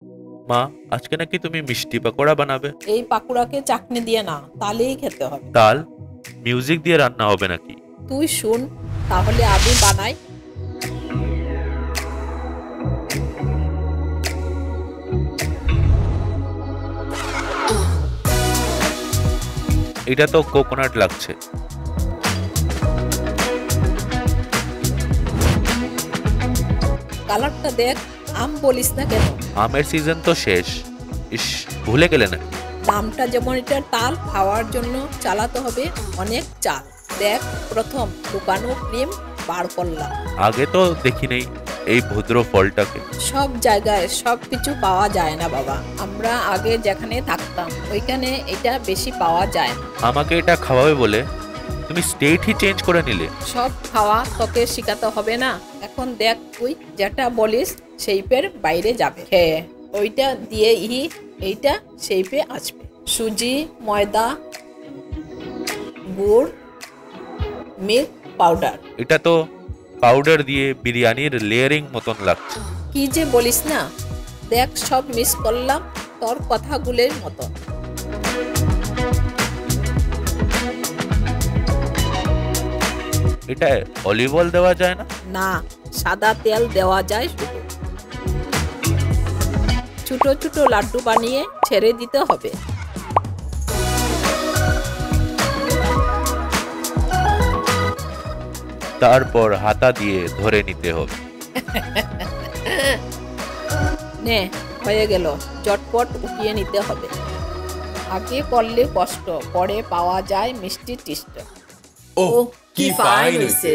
মা, আজকে নাকি তুমি মিষ্টি পাকোড়া বানাবে। এই পাকুড়াকে চাটনি দিয়ে না, তাহলেই খেতে হবে। তাল মিউজিক দিয়ে রান্না হবে নাকি? তুই শুন, তাহলে আমি বানাই। এটা তো কোকোনাট লাগছে। কালারটা দেখ। আম বলিস না কেন? আমের সিজন তো শেষ। ইস, ভুলে গেলে না। নামটা যেমন এটা তাল, খাওয়ার জন্য চালাতে হবে অনেক চাল। দেখ, প্রথম লুকানো ক্রিম বার করলাম। আগে তো দেখি নেই এই ভদ্র ফলটাকে। সব জায়গায় সব কিছু পাওয়া যায় না বাবা। আমরা আগে যেখানে থাকতাম ওইখানে এটা বেশি পাওয়া যায় না। আমাকে এটা খাওয়াবে বলে তুমি স্টেটই চেঞ্জ করে নিলে। সব খাওয়া তোকে শিখাতে হবে না। এখন দেখ, তুই যেটা বলিস শেপের বাইরে যাবে। হ্যাঁ, ওইটা দিয়ে এইটা শেপে আসবে। সুজি, ময়দা, গুড়, মিল্ক পাউডার। এটা তো পাউডার দিয়ে বিরিয়ানির লেয়ারিং মতন লাগছে। কি যে বলিস না। দেখ, সব মিস করলাম তোর কথাগুলোর মতন। এটা অলিভ অয়েল দেওয়া যায় না? না, সাদা তেল দেওয়া যায় শুধু। ছোট ছোট লাড্ডু বানিয়ে ছেড়ে দিতে হবে। তারপর হাতা দিয়ে ধরে নিতে হবে। নে, হয়ে গেল। চটপট উঠিয়ে নিতে হবে। আগে করলে কষ্ট, পরে পাওয়া যায় মিষ্টি টিষ্ট। ওহ, কি ফাইন হয়েছে।